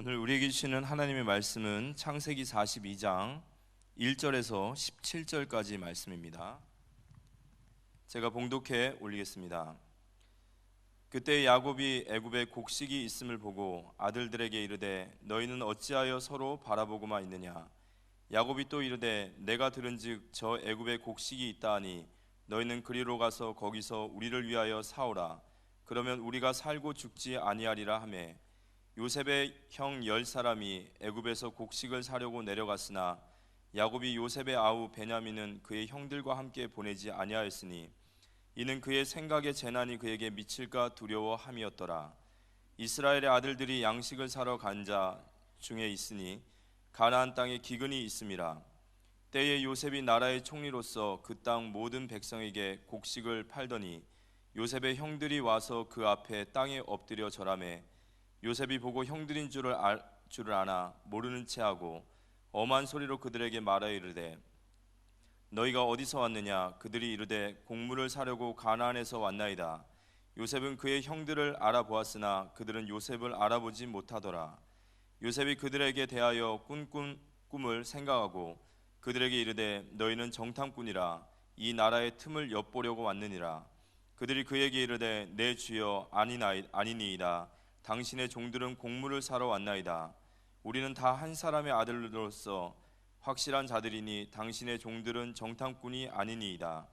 오늘 우리에게 주시는 하나님의 말씀은 창세기 42장 1절에서 17절까지 말씀입니다. 제가 봉독해 올리겠습니다. 그때 야곱이 애굽에 곡식이 있음을 보고 아들들에게 이르되 너희는 어찌하여 서로 바라보고만 있느냐. 야곱이 또 이르되 내가 들은즉 저 애굽에 곡식이 있다 하니 너희는 그리로 가서 거기서 우리를 위하여 사오라. 그러면 우리가 살고 죽지 아니하리라 하매 요셉의 형 10사람이 애굽에서 곡식을 사려고 내려갔으나 야곱이 요셉의 아우 베냐민은 그의 형들과 함께 보내지 아니하였으니 이는 그의 생각에 재난이 그에게 미칠까 두려워함이었더라. 이스라엘의 아들들이 양식을 사러 간 자 중에 있으니 가나안 땅에 기근이 있음이라. 때에 요셉이 나라의 총리로서 그 땅 모든 백성에게 곡식을 팔더니 요셉의 형들이 와서 그 앞에 땅에 엎드려 절하매 요셉이 보고 형들인 줄을 아나 모르는 체하고 엄한 소리로 그들에게 말하여 이르되 너희가 어디서 왔느냐. 그들이 이르되 곡물을 사려고 가나안에서 왔나이다. 요셉은 그의 형들을 알아보았으나 그들은 요셉을 알아보지 못하더라. 요셉이 그들에게 대하여 꾼 꿈을 생각하고 그들에게 이르되 너희는 정탐꾼이라 이 나라의 틈을 엿보려고 왔느니라. 그들이 그에게 이르되 내 주여 아니니이다. 당신의 종들은 곡물을 사러 왔나이다. 우리는 다 한 사람의 아들로서 확실한 자들이니 당신의 종들은 정탐꾼이 아니니이다.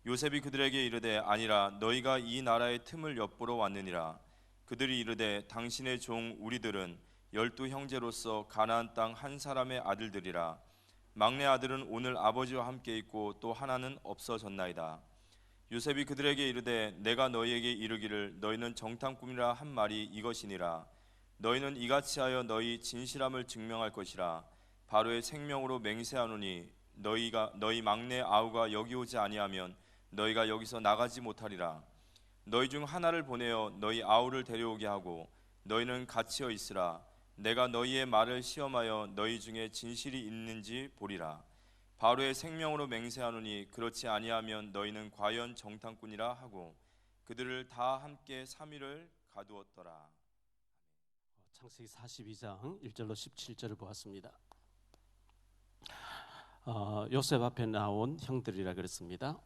요셉이 그들에게 이르되 아니라 너희가 이 나라의 틈을 엿보러 왔느니라. 그들이 이르되 당신의 종 우리들은 12형제로서 가나안 땅 한 사람의 아들들이라. 막내 아들은 오늘 아버지와 함께 있고 또 하나는 없어졌나이다. 요셉이 그들에게 이르되 내가 너희에게 이르기를 너희는 정탐꾼이라 한 말이 이것이니라. 너희는 이같이 하여 너희 진실함을 증명할 것이라. 바로의 생명으로 맹세하노니 너희 막내 아우가 여기 오지 아니하면 너희가 여기서 나가지 못하리라. 너희 중 하나를 보내어 너희 아우를 데려오게 하고 너희는 갇혀 있으라. 내가 너희의 말을 시험하여 너희 중에 진실이 있는지 보리라. 바로의 생명으로 맹세하노니 그렇지 아니하면 너희는 과연 정탐꾼이라 하고 그들을 다 함께 3일을 가두었더라. 창세기 42장 1절로 17절을 보았습니다. 요셉 앞에 나온 형들이라 그랬습니다.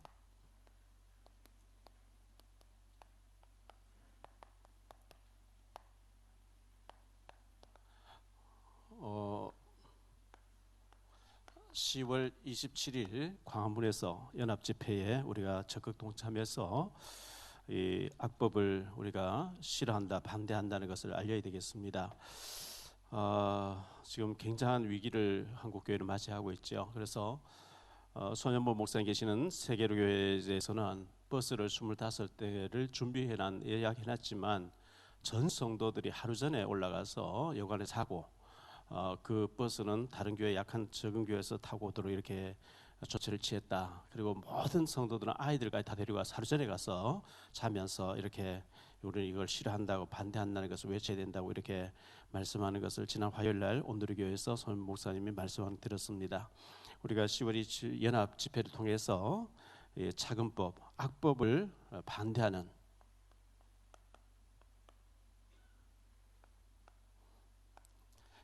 어, 10월 27일 광화문에서 연합집회에 우리가 적극 동참해서 이 악법을 우리가 싫어한다, 반대한다는 것을 알려야 되겠습니다. 지금 굉장한 위기를 한국교회를 맞이하고 있죠. 그래서 손현보 목사님 계시는 세계로교회에서는 버스를 25대를 예약해놨지만 전 성도들이 하루 전에 올라가서 여관에 자고 그 버스는 다른 교회 약한 적은 교회에서 타고 오도록 이렇게 조치를 취했다. 그리고 모든 성도들은 아이들까지 다 데리고와서 하루 전에 가서 자면서 이렇게 우리는 이걸 싫어한다고 반대한다는 것을 외쳐야 된다고 이렇게 말씀하는 것을 지난 화요일날 온누리교회에서 손 목사님이 말씀을 들었습니다. 우리가 10월 27일 연합 집회를 통해서 차근법, 악법을 반대하는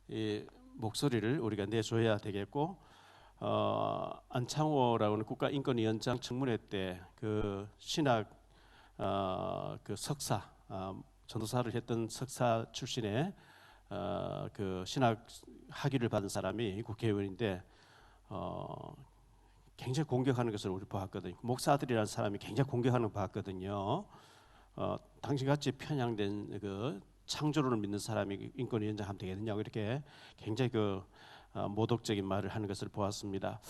이 목소리를 우리가 내줘야 되겠고, 안창호라고는 국가인권위원장 청문회 때 그 신학 그 석사 전도사를 했던 석사 출신의 그 신학 학위를 받은 사람이 국회의원인데 굉장히 공격하는 것을 우리 보았거든요. 목사들이라는 사람이 굉장히 공격하는 거 봤거든요. 당신같이 편향된 그 창조론을 믿는 사람이 인권위원장 하면 되겠느냐고 이렇게 굉장히 그 모독적인 말을 하는 것을 보았습니다.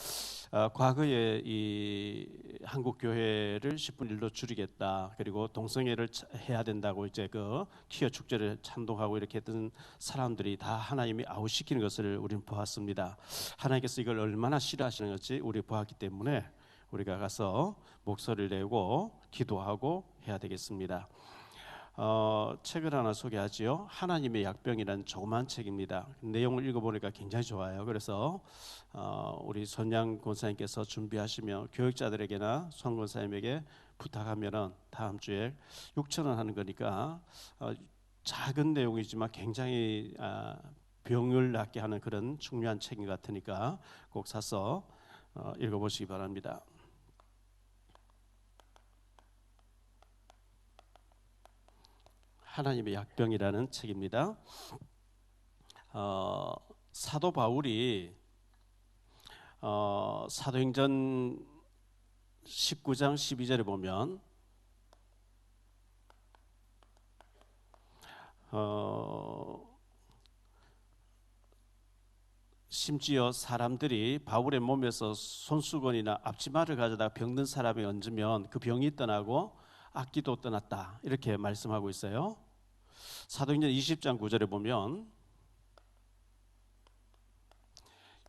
과거에 이 한국 교회를 10분의 1로 줄이겠다, 그리고 동성애를 해야 된다고 이제 그 퀴어 축제를 찬동하고 이렇게 했던 사람들이 다 하나님이 아웃시키는 것을 우리는 보았습니다. 하나님께서 이걸 얼마나 싫어하시는 것이 우리 보았기 때문에 우리가 가서 목소리를 내고 기도하고 해야 되겠습니다. 책을 하나 소개하지요. 하나님의 약병이라는 조그만 책입니다. 내용을 읽어보니까 굉장히 좋아요. 그래서 우리 손양 권사님께서 준비하시면 교육자들에게나 손 권사님에게 부탁하면은 다음 주에 6,000원 하는 거니까 작은 내용이지만 굉장히 병을 낫게 하는 그런 중요한 책인 것 같으니까 꼭 사서 읽어보시기 바랍니다. 하나님의 약병이라는 책입니다. 사도 바울이 사도행전 19장 12절에 보면 심지어 사람들이 바울의 몸에서 손수건이나 앞치마를 가져다가 병든 사람이 얹으면 그 병이 떠나고 악기도 떠났다 이렇게 말씀하고 있어요. 사도행전 20장 9절에 보면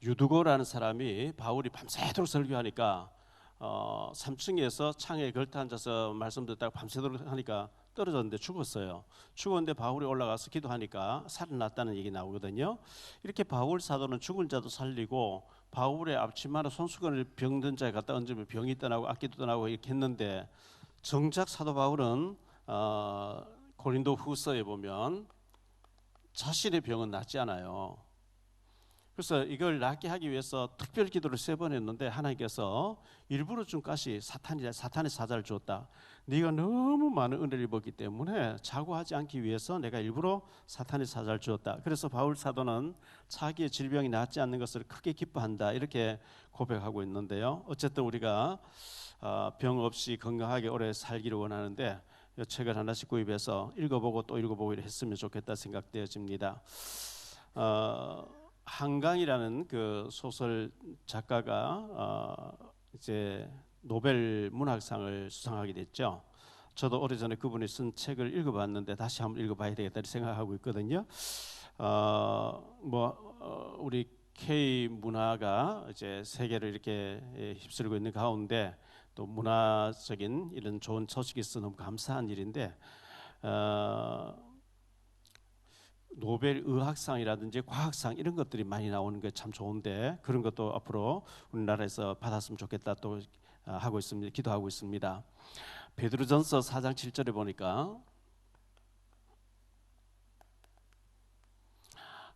유두고라는 사람이 바울이 밤새도록 설교하니까 3층에서 창에 걸터 앉아서 말씀 듣다가 밤새도록 하니까 떨어졌는데 죽었어요. 죽었는데 바울이 올라가서 기도하니까 살아났다는 얘기 나오거든요. 이렇게 바울 사도는 죽은 자도 살리고 바울의 앞치마나 손수건을 병든 자에 갖다 얹으면 병이 떠나고 악기도 떠나고 이렇게 했는데 정작 사도 바울은 고린도 후서에 보면 자신의 병은 낫지 않아요. 그래서 이걸 낫게 하기 위해서 특별 기도를 3번 했는데 하나님께서 일부러 준 것이 사탄의 사자를 주었다. 네가 너무 많은 은혜를 입었기 때문에 자고하지 않기 위해서 내가 일부러 사탄의 사자를 주었다. 그래서 바울 사도는 자기의 질병이 낫지 않는 것을 크게 기뻐한다 이렇게 고백하고 있는데요. 어쨌든 우리가 병 없이 건강하게 오래 살기를 원하는데 이 책을 하나씩 구입해서 읽어보고 또 읽어보고 했으면 좋겠다 생각되어집니다. 한강이라는 그 소설 작가가 이제 노벨 문학상을 수상하게 됐죠. 저도 오래전에 그분이 쓴 책을 읽어봤는데 다시 한번 읽어봐야 되겠다 생각하고 있거든요. 우리 K 문화가 이제 세계를 이렇게 휩쓸고 있는 가운데 또 문화적인 이런 좋은 소식이 있어 너무 감사한 일인데 노벨 의학상이라든지 과학상 이런 것들이 많이 나오는 게 참 좋은데 그런 것도 앞으로 우리나라에서 받았으면 좋겠다 또 하고 있습니다. 기도하고 있습니다. 베드로전서 4장 7절에 보니까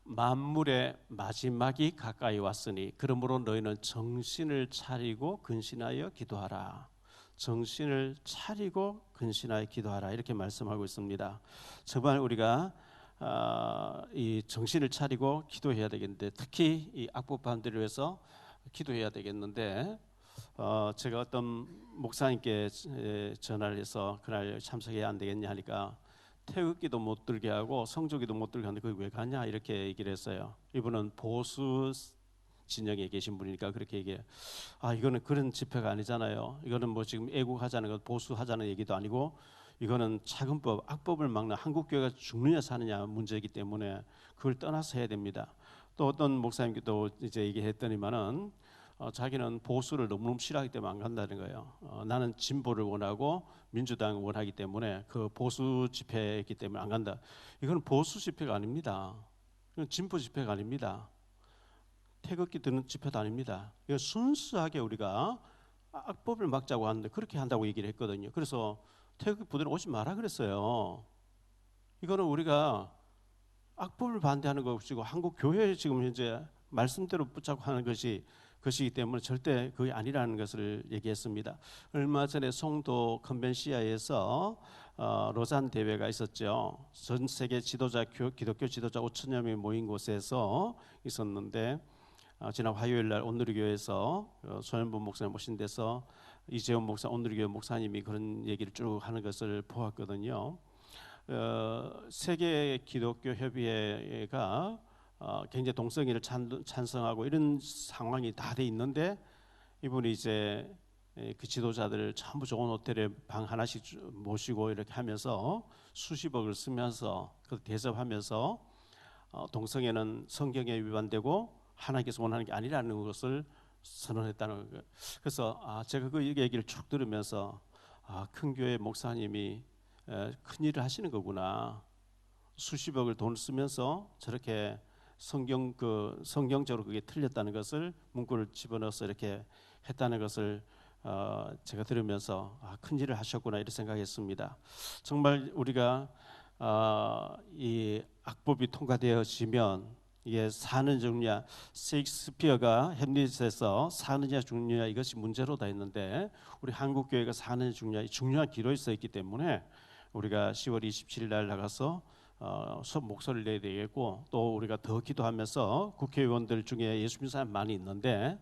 만물의 마지막이 가까이 왔으니 그러므로 너희는 정신을 차리고 근신하여 기도하라. 정신을 차리고 근신하여 기도하라 이렇게 말씀하고 있습니다. 정말 우리가 이 정신을 차리고 기도해야 되겠는데 특히 이 악법반들을 위해서 기도해야 되겠는데 제가 어떤 목사님께 전화를 해서 그날 참석해야 안 되겠냐 하니까 태극기도 못 들게 하고 성조기도 못 들게 하는데 그게 왜 가냐 이렇게 얘기를 했어요. 이분은 보수 진영에 계신 분이니까 그렇게 얘기해요. 이거는 그런 집회가 아니잖아요. 이거는 뭐 지금 애국하자는 것 보수하자는 얘기도 아니고 이거는 차근법 악법을 막는 한국교회가 죽느냐 사느냐 문제이기 때문에 그걸 떠나서 해야 됩니다. 또 어떤 목사님께도 이제 얘기했더니만은 자기는 보수를 너무너무 싫어하기 때문에 안 간다는 거예요. 나는 진보를 원하고 민주당을 원하기 때문에 그 보수 집회이기 때문에 안 간다. 이건 보수 집회가 아닙니다. 이건 진보 집회가 아닙니다. 태극기 드는 집회도 아닙니다. 이건 순수하게 우리가 악법을 막자고 하는데 그렇게 한다고 얘기를 했거든요. 그래서 태극기 부대는 오지 마라 그랬어요. 이거는 우리가 악법을 반대하는 것이고 한국 교회에 지금 현재 말씀대로 붙잡고 하는 것이기 때문에 절대 그게 아니라는 것을 얘기했습니다. 얼마 전에 송도 컨벤시아에서 로잔 대회가 있었죠. 전 세계 기독교 지도자 5천여 명이 모인 곳에서 있었는데 지난 화요일 날 온누리교회에서 손현범 목사님 모신 데서 이재원 목사 온누리교회 목사님이 그런 얘기를 쭉 하는 것을 보았거든요. 세계 기독교 협의회가 굉장히 동성애를 찬성하고 이런 상황이 다 돼 있는데 이분이 이제 그 지도자들을 전부 좋은 호텔에 방 하나씩 모시고 이렇게 하면서 수십억을 쓰면서 그 대접하면서 동성애는 성경에 위반되고 하나님께서 원하는 게 아니라는 것을 선언했다는 거예요. 그래서 제가 그 얘기를 쭉 들으면서 큰 교회 목사님이 큰 일을 하시는 거구나. 수십억을 돈을 쓰면서 저렇게 성경적으로 그게 틀렸다는 것을 문구를 집어넣어서 이렇게 했다는 것을 제가 들으면서 큰 일을 하셨구나 이렇게 생각했습니다. 정말 우리가 이 악법이 통과되어지면 이게 사는 죽느냐, 셰익스피어가 햄릿에서 사느냐 죽느냐 이것이 문제로 다 했는데 우리 한국 교회가 사느냐 죽느냐 중요한 기로에 서 있기 때문에 우리가 10월 27일 날 나가서 목소리를 내야 되겠고, 또 우리가 더 기도하면서 국회의원들 중에 예수 믿는 사람 많이 있는데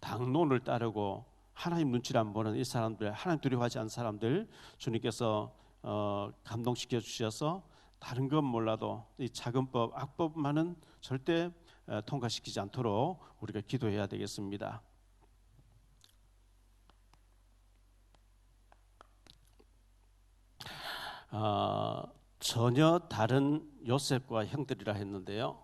당론을 따르고 하나님 눈치를 안 보는 이 사람들, 하나님 두려워하지 않는 사람들 주님께서 감동시켜 주셔서 다른 건 몰라도 이 작은 법, 악법만은 절대 통과시키지 않도록 우리가 기도해야 되겠습니다. 전혀 다른 요셉과 형들이라 했는데요.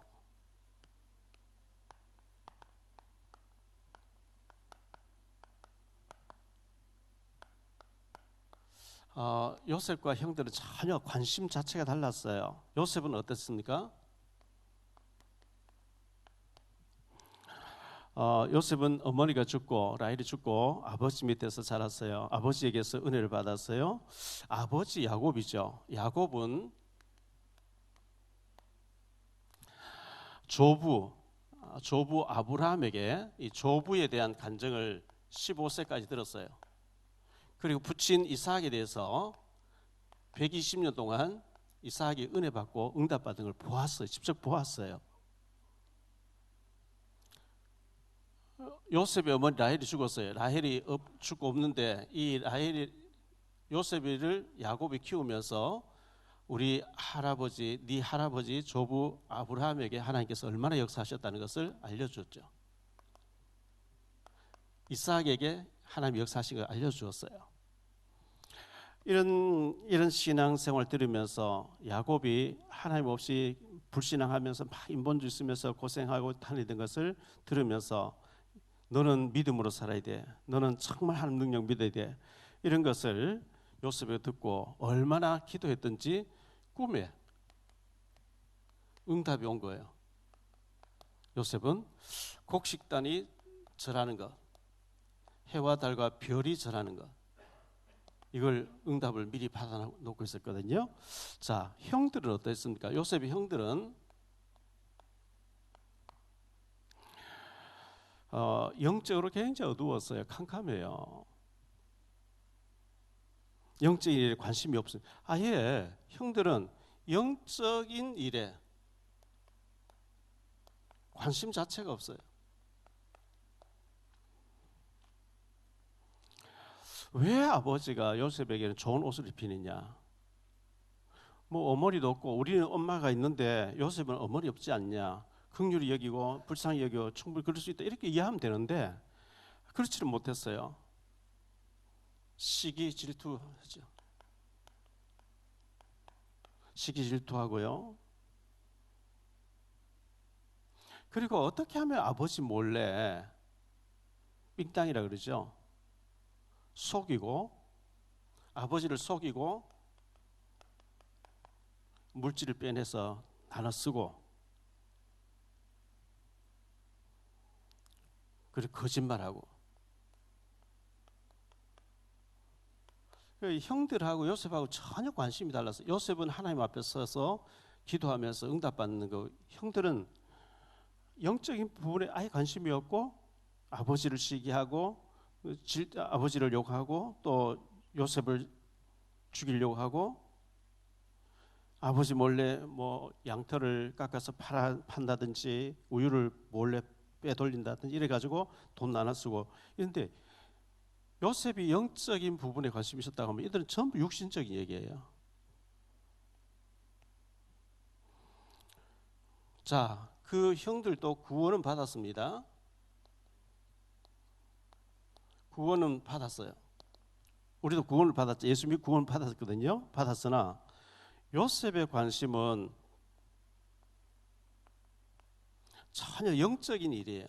요셉과 형들은 전혀 관심 자체가 달랐어요. 요셉은 어땠습니까? 요셉은 어머니가 죽고 라헬이 죽고 아버지 밑에서 자랐어요. 아버지에게서 은혜를 받았어요. 아버지 야곱이죠. 야곱은 조부 아브라함에게 이 조부에 대한 간증을 15세까지 들었어요. 그리고 부친 이삭에 대해서 120년 동안 이삭이 은혜 받고 응답 받은 걸 보았어요. 직접 보았어요. 요셉의 어머니 라헬이 죽었어요. 라헬이 죽고 없는데 이 라헬이 요셉을 야곱이 키우면서 우리 할아버지, 네 할아버지 조부 아브라함에게 하나님께서 얼마나 역사하셨다는 것을 알려줬죠. 이삭에게 하나님 역사하신 걸 알려주었어요. 이런 신앙생활 들으면서 야곱이 하나님 없이 불신앙하면서 막 인본주의 쓰면서 고생하고 다니던 것을 들으면서 너는 믿음으로 살아야 돼. 너는 정말 하나님 능력 믿어야 돼. 이런 것을 요셉이 듣고 얼마나 기도했던지 꿈에 응답이 온 거예요. 요셉은 곡식단이 절하는 것, 해와 달과 별이 절하는 것, 이걸 응답을 미리 받아놓고 있었거든요. 자, 형들은 어땠습니까? 요셉의 형들은 영적으로 굉장히 어두웠어요. 캄캄해요. 영적인 일에 관심이 없어요. 아예 형들은 영적인 일에 관심 자체가 없어요. 왜 아버지가 요셉에게는 좋은 옷을 입히느냐? 뭐 어머니도 없고 우리는 엄마가 있는데 요셉은 어머니 없지 않냐? 긍휼히 여기고 불쌍히 여기고 충분히 그럴 수 있다 이렇게 이해하면 되는데 그렇지는 못했어요. 시기 질투하죠. 시기 질투하고요. 그리고 어떻게 하면 아버지 몰래 삥땅이라 그러죠. 속이고 아버지를 속이고 물질을 빼내서 나눠 쓰고 그리고 거짓말하고 형들하고 요셉하고 전혀 관심이 달라서 요셉은 하나님 앞에 서서 기도하면서 응답받는 거, 형들은 영적인 부분에 아예 관심이 없고 아버지를 시기하고 아버지를 욕하고 또 요셉을 죽이려고 하고 아버지 몰래 뭐 양털을 깎아서 판다든지 우유를 몰래 빼돌린다든지 이래 가지고 돈 나눠 쓰고. 그런데 요셉이 영적인 부분에 관심이 있었다고 하면 이들은 전부 육신적인 얘기예요. 자, 그 형들도 구원은 받았습니다. 구원은 받았어요. 우리도 구원을 받았죠. 예수 믿고 구원을 받았거든요. 받았으나 요셉의 관심은 전혀 영적인 일이에요.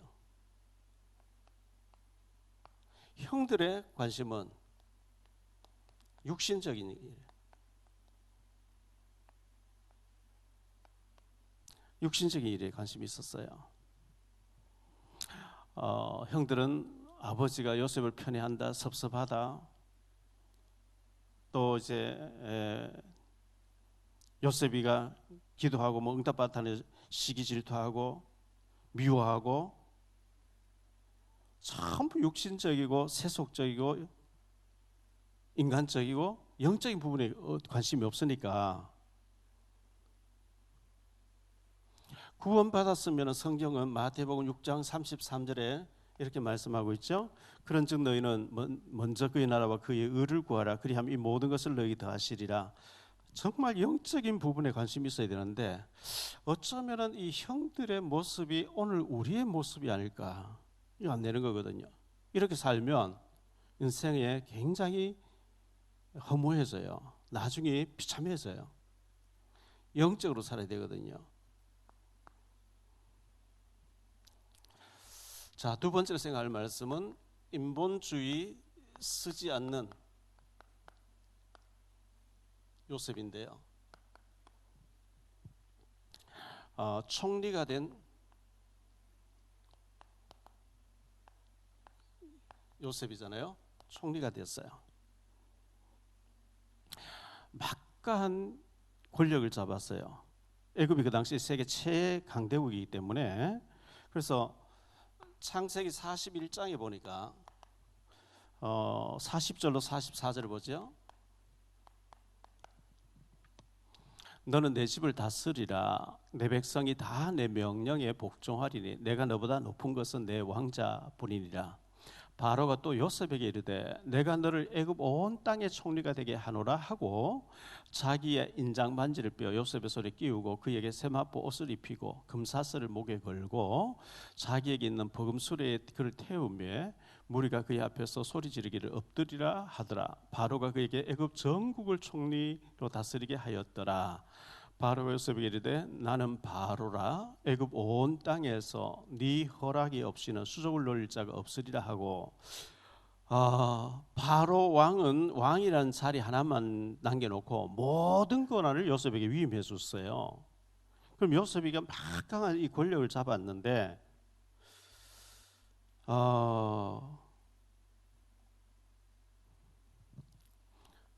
형들의 관심은 육신적인 일이에요. 육신적인 일에 관심이 있었어요. 형들은 아버지가 요셉을 편애한다, 섭섭하다, 또 이제 요셉이가 기도하고 뭐 응답받다는 시기 질투하고 미워하고 전부 육신적이고 세속적이고 인간적이고 영적인 부분에 관심이 없으니까 구원받았으면 성경은 마태복음 6장 33절에 이렇게 말씀하고 있죠. 그런즉 너희는 먼저 그의 나라와 그의 의를 구하라. 그리하면 이 모든 것을 너희 더하시리라. 정말 영적인 부분에 관심이 있어야 되는데 어쩌면은 이 형들의 모습이 오늘 우리의 모습이 아닐까 이거 안 되는 거거든요. 이렇게 살면 인생에 굉장히 허무해져요. 나중에 비참해져요. 영적으로 살아야 되거든요. 자, 두 번째로 생각할 말씀은 인본주의 쓰지 않는 요셉인데요. 총리가 된 요셉이잖아요. 총리가 됐어요. 막강한 권력을 잡았어요. 애굽이 그 당시 세계 최강대국이기 때문에 그래서 창세기 41장에 보니까 40절로 44절을 보죠. 너는 내 집을 다스리라. 내 백성이 다 내 명령에 복종하리니 내가 너보다 높은 것은 내 왕자뿐이니라. 바로가 또 요셉에게 이르되 내가 너를 애굽 온 땅의 총리가 되게 하노라 하고 자기의 인장 반지를 빼어 요셉의 손에 끼우고 그에게 세마포 옷을 입히고 금사슬을 목에 걸고 자기에게 있는 버금수레에 그를 태우며 무리가 그의 앞에서 소리 지르기를 엎드리라 하더라. 바로가 그에게 애굽 전국을 총리로 다스리게 하였더라. 바로가 요셉에게 이르되 나는 바로라. 애굽 온 땅에서 네 허락이 없이는 수족을 놀릴 자가 없으리라 하고 바로 왕은 왕이라는 자리 하나만 남겨놓고 모든 권한을 요셉에게 위임해 줬어요. 그럼 요셉이가 막강한 이 권력을 잡았는데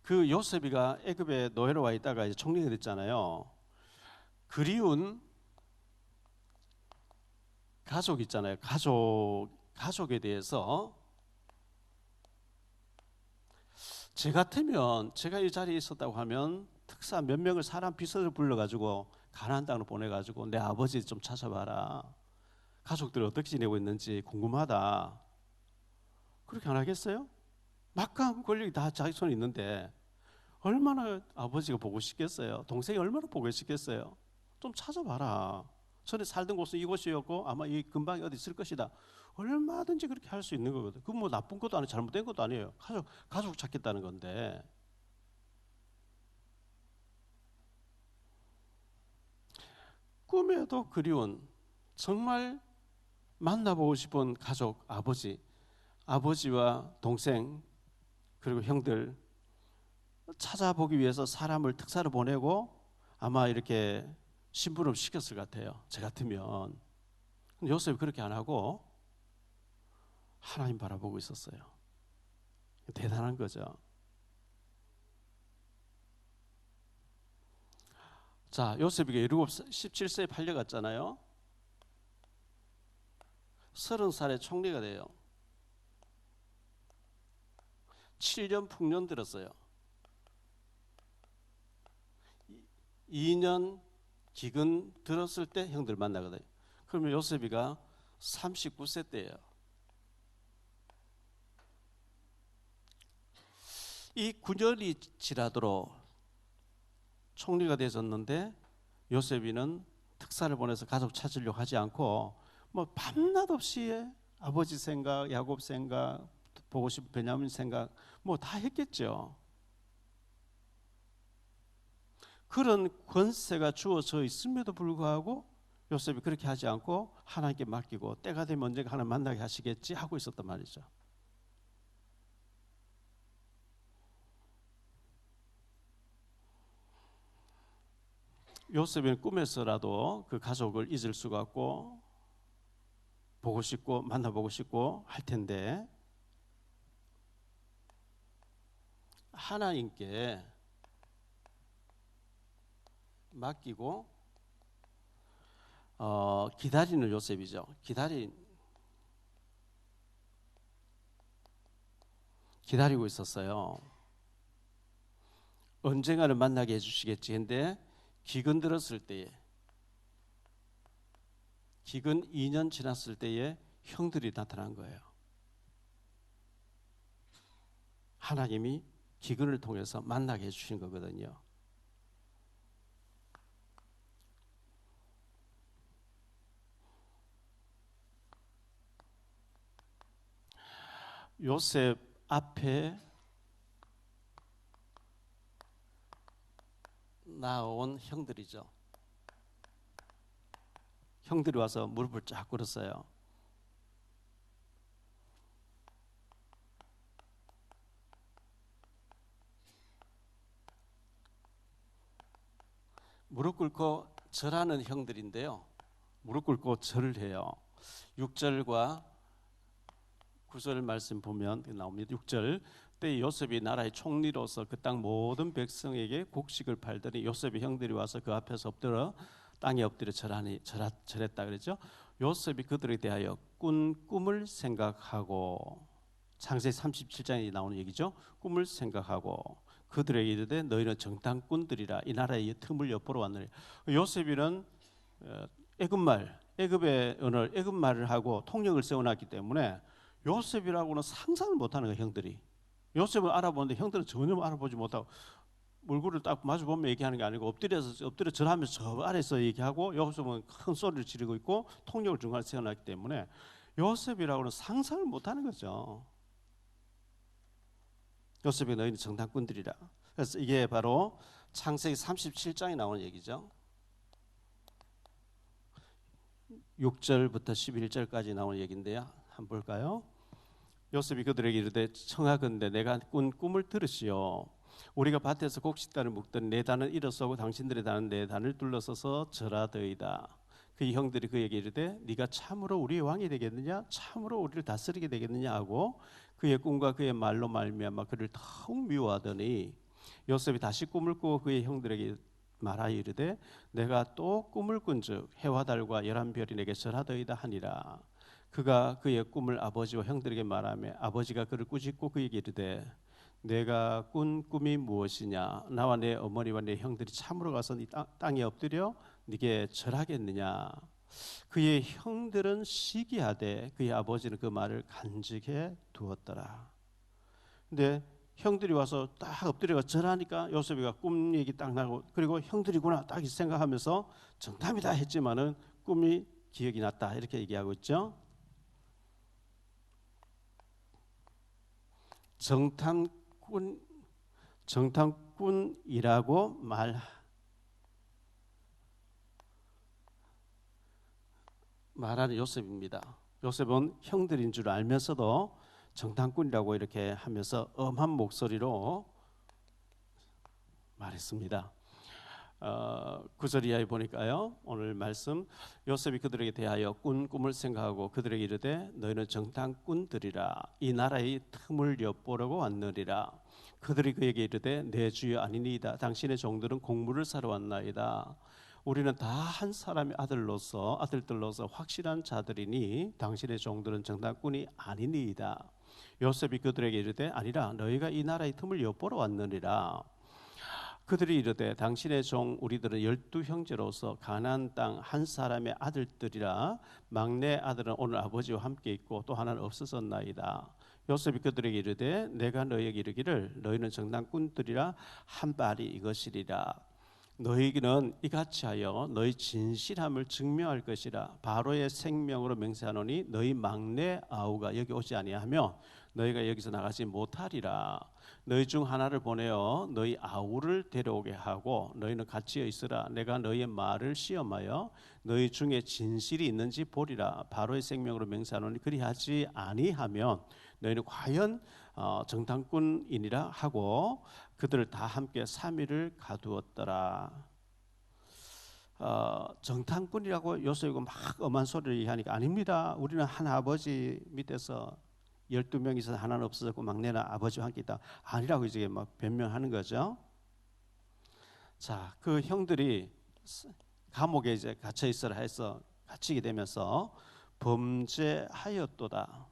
그 요셉이가 애굽에 노예로 와 있다가 이제 총리가 됐잖아요. 그리운 가족 있잖아요. 가족에 대해서 제 같으면 제가 이 자리에 있었다고 하면 특사 몇 명을 사람 비서를 불러가지고 가나안 땅으로 보내가지고 내 아버지 좀 찾아봐라. 가족들이 어떻게 지내고 있는지 궁금하다. 그렇게 안 하겠어요? 막강한 권력이 다 자기 손에 있는데 얼마나 아버지가 보고 싶겠어요? 동생이 얼마나 보고 싶겠어요? 좀 찾아봐라. 전에 살던 곳은 이곳이었고 아마 이 근방에 어디 있을 것이다. 얼마든지 그렇게 할 수 있는 거거든. 그건 뭐 나쁜 것도 아니고 잘못된 것도 아니에요. 가족 찾겠다는 건데. 꿈에도 그리운 정말 만나보고 싶은 가족, 아버지와 동생 그리고 형들 찾아보기 위해서 사람을 특사를 보내고 아마 이렇게 심부름 시켰을 것 같아요. 제 같으면. 근데 요셉이 그렇게 안 하고 하나님 바라보고 있었어요. 대단한 거죠. 자, 요셉이 17세에 팔려갔잖아요. 30살에 총리가 돼요. 7년 풍년 들었어요. 2년 기근 들었을 때 형들 만나거든요. 그러면 요셉이가 39세 때예요. 이 9년이 지나도록 총리가 되었는데 요셉이는 특사를 보내서 가족 찾으려고 하지 않고 뭐 밤낮 없이 아버지 생각, 야곱 생각, 보고 싶은 베냐민 생각 뭐 다 했겠죠. 그런 권세가 주어져 있음에도 불구하고 요셉이 그렇게 하지 않고 하나님께 맡기고 때가 되면 언젠가 하나님 만나게 하시겠지 하고 있었단 말이죠. 요셉은 꿈에서라도 그 가족을 잊을 수가 없고 보고 싶고 만나보고 싶고 할 텐데 하나님께 맡기고 기다리는 요셉이죠. 기다리고 있었어요. 언젠가는 만나게 해주시겠지. 근데 기근 들었을 때에, 기근 2년 지났을 때에 형들이 나타난 거예요. 하나님이 기근을 통해서 만나게 해주신 거거든요. 요셉 앞에 나온 형들이죠. 형들이 와서 무릎을 쫙 꿇었어요. 무릎 꿇고 절하는 형들인데요. 무릎 꿇고 절을 해요. 6절과 9절 말씀 보면 나옵니다. 6절, 때 요셉이 나라의 총리로서 그 땅 모든 백성에게 곡식을 팔더니 요셉의 형들이 와서 그 앞에서 엎드려 땅에 엎드려 절했다 그랬죠. 요셉이 그들에 대하여 꾼 꿈을 생각하고, 창세기 37장에 나오는 얘기죠. 꿈을 생각하고 그들에게 이르되 너희는 정탐꾼들이라 이 나라의 틈을 엿보러 왔느니. 요셉이는 애굽의 언어 애굽말을 하고 통역을 세워놨기 때문에 요셉이라고는 상상을 못하는 거예요. 형들이 요셉을 알아보는데 형들은 전혀 알아보지 못하고, 얼굴을 딱 마주 보면 얘기하는 게 아니고 엎드려 절하면서 저 아래서 얘기하고, 요셉은 큰 소리를 지르고 있고 통역을 중간에 세워놨기 때문에 요셉이라고는 상상을 못하는 거죠. 요셉이 너희는 정탐꾼들이라. 그래서 이게 바로 창세기 37장에 나오는 얘기죠. 6절부터 11절까지 나오는 얘기인데요. 한번 볼까요? 요셉이 그들에게 이르되 청하건대 내가 꾼 꿈을 들으시오. 우리가 밭에서 곡식단을 묶던 내 단을 일어서고 당신들의 단은 내 단을 둘러서서 절하더이다. 그 형들이 그에게 이르되 네가 참으로 우리의 왕이 되겠느냐, 참으로 우리를 다스리게 되겠느냐 하고 그의 꿈과 그의 말로 말미암아 그를 더욱 미워하더니 요셉이 다시 꿈을 꾸고 그의 형들에게 말하여 이르되 내가 또 꿈을 꾼즉 해와 달과 열한 별이 내게 절하더이다 하니라. 그가 그의 꿈을 아버지와 형들에게 말하며 아버지가 그를 꾸짖고 그에게 이르되 내가 꾼 꿈이 무엇이냐, 나와 내 어머니와 내 형들이 참으로 가서 네 땅에 엎드려 네게 절하겠느냐. 그의 형들은 시기하되 그의 아버지는 그 말을 간직해 두었더라. 근데 형들이 와서 딱 엎드려가 절하니까 요셉이가 꿈 얘기 딱 나고, 그리고 형들이구나 딱 생각하면서 정답이다 했지만은 꿈이 기억이 났다 이렇게 얘기하고 있죠. 정탐꾼이라고 말하는 요셉입니다. 요셉은 형들인 줄 알면서도 정탐꾼이라고 이렇게 하면서 엄한 목소리로 말했습니다. 9절 이하에 보니까요, 오늘 말씀 요셉이 그들에게 대하여 꾼 꿈을 생각하고 그들에게 이르되 너희는 정탐꾼들이라 이 나라의 틈을 엿보려고 왔느니라. 그들이 그에게 이르되 내 주여 아니니이다. 당신의 종들은 곡물을 사러 왔나이다. 우리는 다 한 사람의 아들들로서 확실한 자들이니 당신의 종들은 정탐꾼이 아니니이다. 요셉이 그들에게 이르되 아니라 너희가 이 나라의 틈을 엿보러 왔느니라. 그들이 이르되 당신의 종 우리들은 12형제로서 가나안 땅 한 사람의 아들들이라 막내 아들은 오늘 아버지와 함께 있고 또 하나는 없어졌나이다. 요셉이 그들에게 이르되 내가 너희에게 이르기를 너희는 정탐꾼들이라 한 말이 이것이리라. 너희는 이같이 하여 너희 진실함을 증명할 것이라. 바로의 생명으로 맹세하노니 너희 막내 아우가 여기 오지 아니하며 너희가 여기서 나가지 못하리라. 너희 중 하나를 보내어 너희 아우를 데려오게 하고 너희는 같이 있으라. 내가 너희의 말을 시험하여 너희 중에 진실이 있는지 보리라. 바로의 생명으로 맹세하노니 그리하지 아니하면 너희는 과연 정탐꾼이니라 하고 그들을 다 함께 3일을 가두었더라. 정탐꾼이라고 요셉이고 막 엄한 소리를 얘기하니까 아닙니다. 우리는 한 아버지 밑에서 12명이 있어서 하나는 없어졌고 막내는 아버지와 함께 있다. 아니라고 이제 막 변명하는 거죠. 자, 그 형들이 감옥에 이제 갇혀 있으라 해서 갇히게 되면서 범죄하였도다.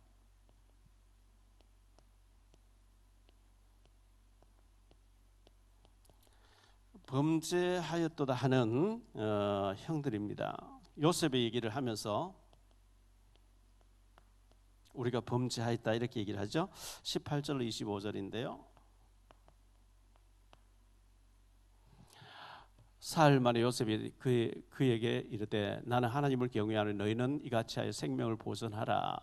범죄하였도다 하는 형들입니다. 요셉의 얘기를 하면서 우리가 범죄하였다 이렇게 얘기를 하죠. 18절로 25절인데요. 사흘 만에 요셉이 그에게 이르되 나는 하나님을 경외하는 너희는 이같이 하여 생명을 보존하라.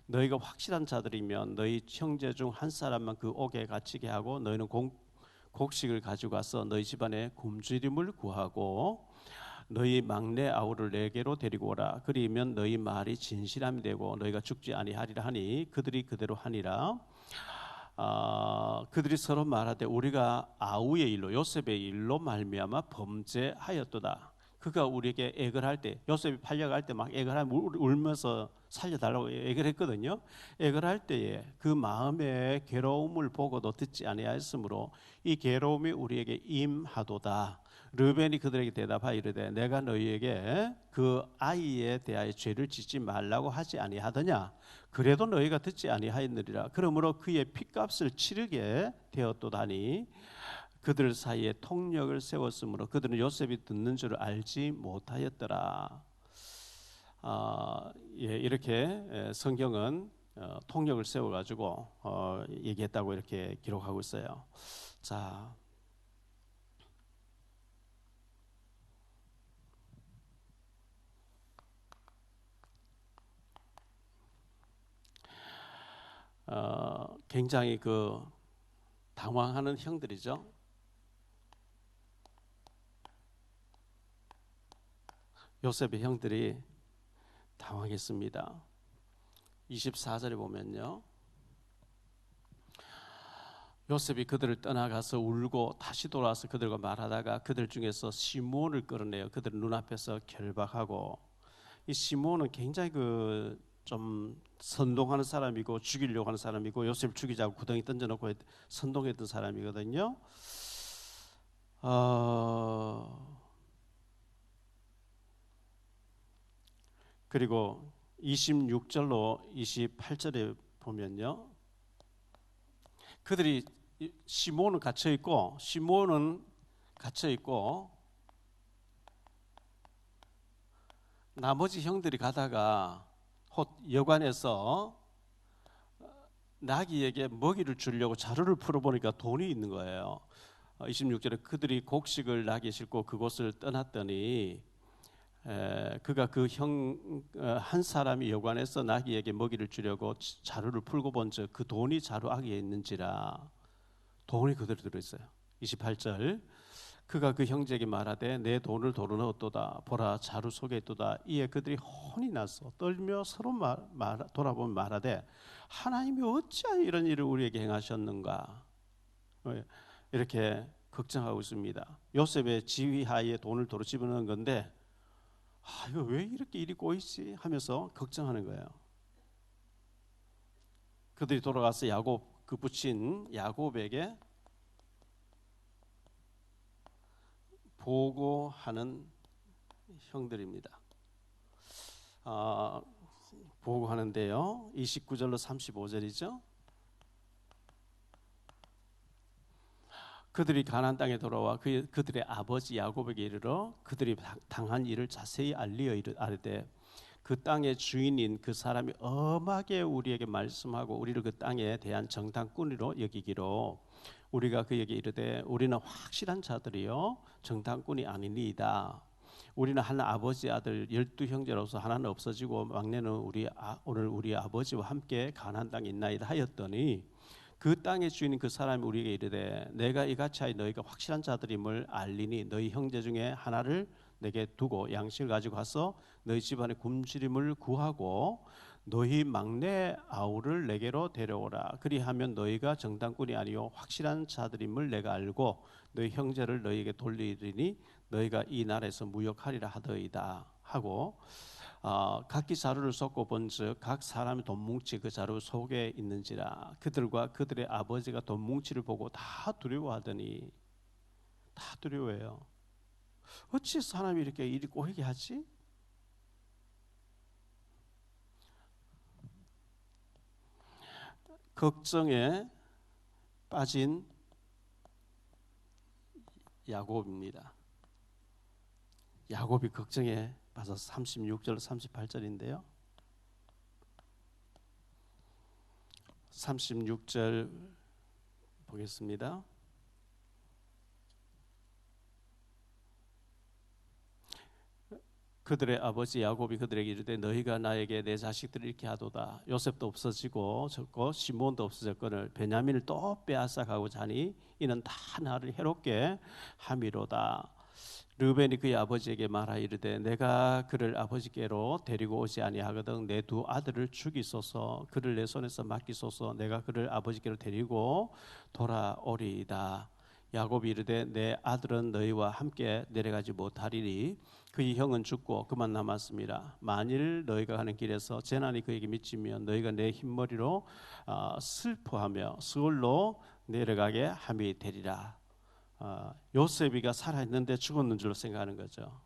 너희가 확실한 자들이면 너희 형제 중 한 사람만 그 옥에 갇히게 하고 너희는 곡식을 가져가서 너희 집안에 굶주림을 구하고 너희 막내 아우를 내게로 데리고 오라. 그리면 너희 말이 진실함이 되고 너희가 죽지 아니하리라 하니 그들이 그대로 하니라. 그들이 서로 말하되 우리가 아우의 일로 요셉의 일로 말미암아 범죄하였도다. 그가 우리에게 애걸 할 때 요셉이 팔려갈 때 막 애걸 하면 울면서 살려달라고 애걸 했거든요. 애걸 할 때에 그 마음의 괴로움을 보고도 듣지 아니하였으므로 이 괴로움이 우리에게 임하도다. 르벤이 그들에게 대답하여 이르되 내가 너희에게 그 아이에 대하여 죄를 짓지 말라고 하지 아니하더냐. 그래도 너희가 듣지 아니하였느니라. 그러므로 그의 핏값을 치르게 되었도다니 그들 사이에 통력을 세웠으므로 그들은 요셉이 듣는 줄 알지 못하였더라. 이렇게 성경은 통력을 세워가지고 얘기했다고 이렇게 기록하고 있어요. 자, 굉장히 그 당황하는 형들이죠. 요셉의 형들이 당황했습니다. 24절에 보면요, 요셉이 그들을 떠나가서 울고 다시 돌아와서 그들과 말하다가 그들 중에서 시몬을 끌어내어 그들 눈앞에서 결박하고, 이 시몬은 굉장히 그 좀 선동하는 사람이고 죽이려고 하는 사람이고 요셉을 죽이자고 구덩이 던져놓고 선동했던 사람이거든요. 그리고 26절로 28절에 보면요, 그들이 시몬은 갇혀 있고 나머지 형들이 가다가 곧 여관에서 나귀에게 먹이를 주려고 자루를 풀어보니까 돈이 있는 거예요. 26절에 그들이 곡식을 나귀에 싣고 그곳을 떠났더니 그가 그 형 한 사람이 여관에서 나귀에게 먹이를 주려고 자루를 풀고 본즉 그 돈이 자루 아귀에 있는지라. 돈이 그대로 들어있어요. 28절 그가 그 형제에게 말하되 내 돈을 도로 넣었도다. 보라 자루 속에 있도다. 이에 그들이 혼이 나서 떨며 서로 돌아보면 말하되 하나님이 어찌하여 이런 일을 우리에게 행하셨는가. 이렇게 걱정하고 있습니다. 요셉의 지휘하에 돈을 도로 집어넣은 건데 이거 왜 이렇게 일이 꼬이지 하면서 걱정하는 거예요. 그들이 돌아가서 야곱 그 부친 야곱에게 보고하는 형들입니다. 보고하는데요, 29절로 35절이죠. 그들이 가나안 땅에 돌아와 그들의 아버지 야곱에게 이르러 그들이 당한 일을 자세히 알리어 아뢰되 그 땅의 주인인 그 사람이 엄하게 우리에게 말씀하고 우리를 그 땅에 대한 정탐꾼으로 여기기로 우리가 그에게 이르되 우리는 확실한 자들이요 정탐꾼이 아니니이다. 우리는 한 아버지 아들 12형제로서 하나는 없어지고 막내는 오늘 우리 아버지와 함께 가나안 땅에 있나이다 하였더니 그 땅의 주인인 그 사람이 우리에게 이르되 내가 이같이 하여 너희가 확실한 자들임을 알리니 너희 형제 중에 하나를 내게 두고 양식을 가지고 가서 너희 집안에 굶주림을 구하고 너희 막내 아우를 내게로 데려오라. 그리하면 너희가 정탐꾼이 아니요 확실한 자들임을 내가 알고 너희 형제를 너희에게 돌리리니 너희가 이 나라에서 무역하리라 하더이다 하고 각기 자루를 쏟고 본즉 각 사람의 돈뭉치 그 자루 속에 있는지라. 그들과 그들의 아버지가 돈뭉치를 보고 다 두려워하더니 다 두려워해요. 어찌해서 하나님이 이렇게 일이 꼬이게 하지? 걱정에 빠진 야곱입니다. 야곱이 걱정에 빠져서 36절 38절인데요. 36절 보겠습니다. 그들의 아버지 야곱이 그들에게 이르되 너희가 나에게 내 자식들을 잃게 하도다. 요셉도 없어지고 시몬도 없어졌거늘 베냐민을 또 빼앗아 가고자 하니 이는 다 나를 해롭게 함이로다. 르벤이 그의 아버지에게 말하 이르되 내가 그를 아버지께로 데리고 오지 아니하거든 내 두 아들을 죽이소서 그를 내 손에서 맡기소서 내가 그를 아버지께로 데리고 돌아오리이다. 야곱이 이르되 내 아들은 너희와 함께 내려가지 못하리니 그의 형은 죽고 그만 남았습니다. 만일 너희가 가는 길에서 재난이 그에게 미치면 너희가 내 흰머리로 슬퍼하며 스올로 내려가게 함이 되리라. 요셉이가 살아있는데 죽었는 줄로 생각하는 거죠.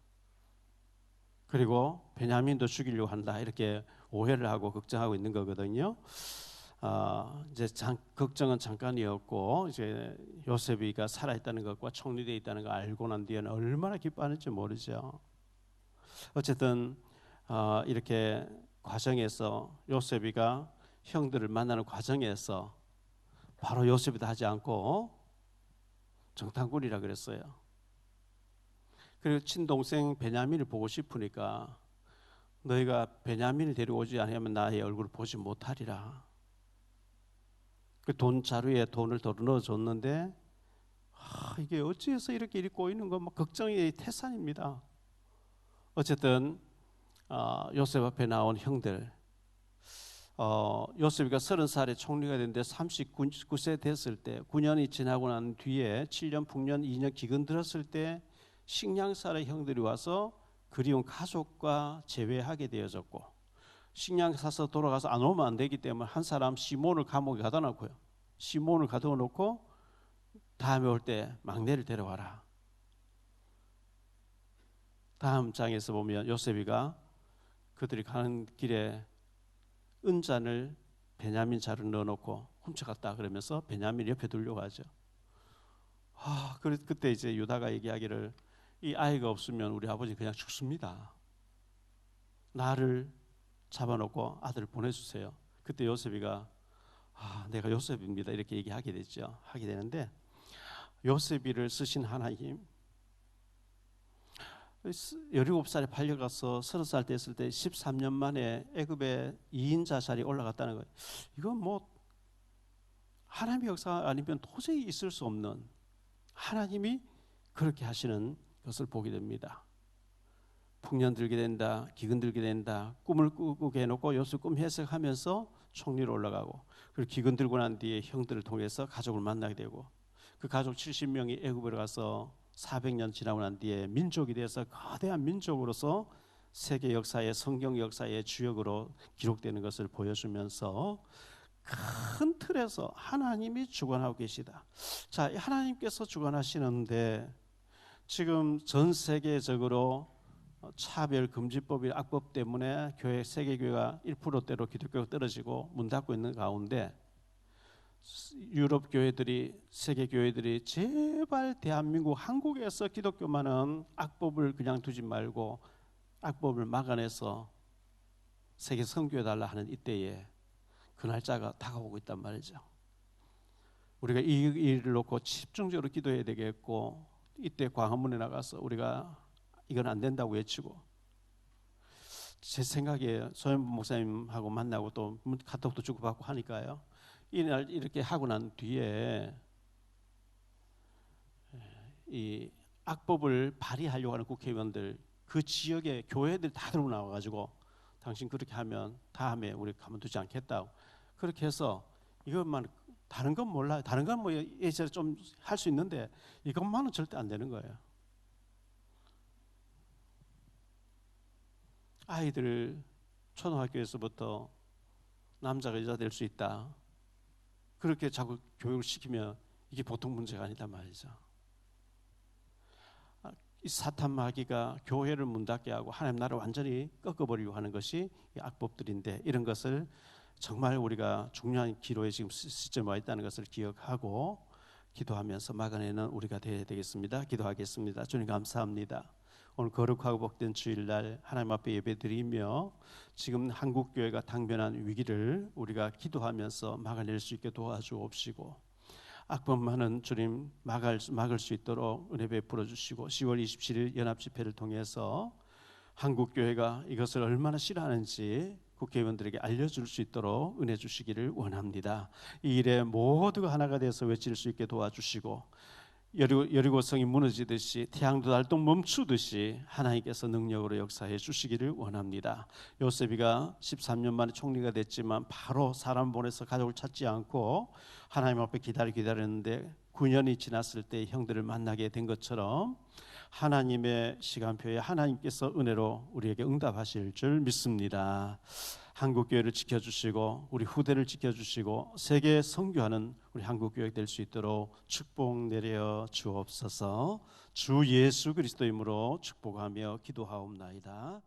그리고 베냐민도 죽이려고 한다 이렇게 오해를 하고 걱정하고 있는 거거든요. 이제 걱정은 잠깐이었고 이제 요셉이가 살아있다는 것과 총리되어 있다는 걸 알고 난 뒤에는 얼마나 기뻐하는지 모르죠. 어쨌든 이렇게 과정에서 요셉이가 형들을 만나는 과정에서 바로 요셉이다 하지 않고 정탐꾼이라 그랬어요. 그리고 친동생 베냐민을 보고 싶으니까 너희가 베냐민을 데려오지 않으면 나의 얼굴을 보지 못하리라. 그 돈 자루에 돈을 더 넣어줬는데 이게 어찌해서 이렇게 일이 꼬이는 건 걱정이 태산입니다. 어쨌든 요셉 앞에 나온 형들 요셉이가 30살에 총리가 됐는데 39세 됐을 때 9년이 지나고 난 뒤에 7년 풍년 2년 기근 들었을 때 식량살의 형들이 와서 그리운 가족과 재회하게 되어졌고 식량 사서 돌아가서 안 오면 안 되기 때문에 한 사람 시몬을 감옥에 가둬 놓고요. 시몬을 가둬 놓고 다음에 올 때 막내를 데려와라. 다음 장에서 보면 요셉이가 그들이 가는 길에 은잔을 베냐민 자루에 넣어놓고 훔쳐갔다 그러면서 베냐민 옆에 두려고 하죠. 그때 이제 유다가 얘기하기를 이 아이가 없으면 우리 아버지 그냥 죽습니다. 나를 잡아놓고 아들을 보내주세요. 그때 요셉이가 내가 요셉입니다 이렇게 얘기하게 되죠. 하게 되는데 요셉이를 쓰신 하나님 17살에 팔려가서 30살 됐을 때 13년 만에 애굽의 2인 자살이 올라갔다는 거예요. 이건 하나님의 역사 아니면 도저히 있을 수 없는 하나님이 그렇게 하시는 것을 보게 됩니다. 풍년 들게 된다, 기근 들게 된다, 꿈을 꾸게 해놓고 요셉 꿈 해석하면서 총리로 올라가고 그리고 기근 들고 난 뒤에 형들을 통해서 가족을 만나게 되고 그 가족 70명이 애굽으로 가서 400년 지나고 난 뒤에 민족이 돼서 거대한 민족으로서 세계 역사의 성경 역사의 주역으로 기록되는 것을 보여주면서 큰 틀에서 하나님이 주관하고 계시다. 자, 하나님께서 주관하시는데 지금 전 세계적으로 차별금지법이 악법 때문에 세계교회가 1%대로 기독교가 떨어지고 문 닫고 있는 가운데 유럽 교회들이 세계 교회들이 제발 대한민국 한국에서 기독교만은 악법을 그냥 두지 말고 악법을 막아내서 세계 선교해 달라 하는 이때에 그 날짜가 다가오고 있단 말이죠. 우리가 이 일을 놓고 집중적으로 기도해야 되겠고 이때 광화문에 나가서 우리가 이건 안 된다고 외치고 제 생각에 소연부 목사님하고 만나고 또 카톡도 주고받고 하니까요. 이날 이렇게 하고 난 뒤에 이 악법을 발의하려고 하는 국회의원들 그 지역의 교회들 다 들고 나와가지고 당신 그렇게 하면 다음에 우리 가만두지 않겠다고 그렇게 해서 이것만 다른 건 몰라요. 다른 건 예전에 좀 할 수 있는데 이것만은 절대 안 되는 거예요. 아이들 초등학교에서부터 남자가 여자 될 수 있다. 그렇게 자꾸 교육을 시키면 이게 보통 문제가 아니다 말이죠. 이 사탄 마귀가 교회를 문 닫게 하고 하나님 나라를 완전히 꺾어버리고 하는 것이 이 악법들인데, 이런 것을 정말 우리가 중요한 기로에 지금 시점에 와 있다는 것을 기억하고 기도하면서 막아내는 우리가 되어야 되겠습니다. 기도하겠습니다. 주님 감사합니다. 오늘 거룩하고 복된 주일날 하나님 앞에 예배드리며 지금 한국교회가 당면한 위기를 우리가 기도하면서 막아낼 수 있게 도와주옵시고, 악법만은 주님 막을 수 있도록 은혜 베풀어 주시고, 10월 27일 연합집회를 통해서 한국교회가 이것을 얼마나 싫어하는지 국회의원들에게 알려줄 수 있도록 은혜 주시기를 원합니다. 이 일에 모두가 하나가 돼서 외칠 수 있게 도와주시고, 여리고성이 무너지듯이 태양도 달도 멈추듯이 하나님께서 능력으로 역사해 주시기를 원합니다. 요셉이가 13년 만에 총리가 됐지만 바로 사람 보내서 가족을 찾지 않고 하나님 앞에 기다렸는데 9년이 지났을 때 형들을 만나게 된 것처럼 하나님의 시간표에 하나님께서 은혜로 우리에게 응답하실 줄 믿습니다. 한국교회를 지켜주시고 우리 후대를 지켜주시고 세계 선교하는 우리 한국교회 될 수 있도록 축복 내려 주옵소서. 주 예수 그리스도 이름으로 축복하며 기도하옵나이다.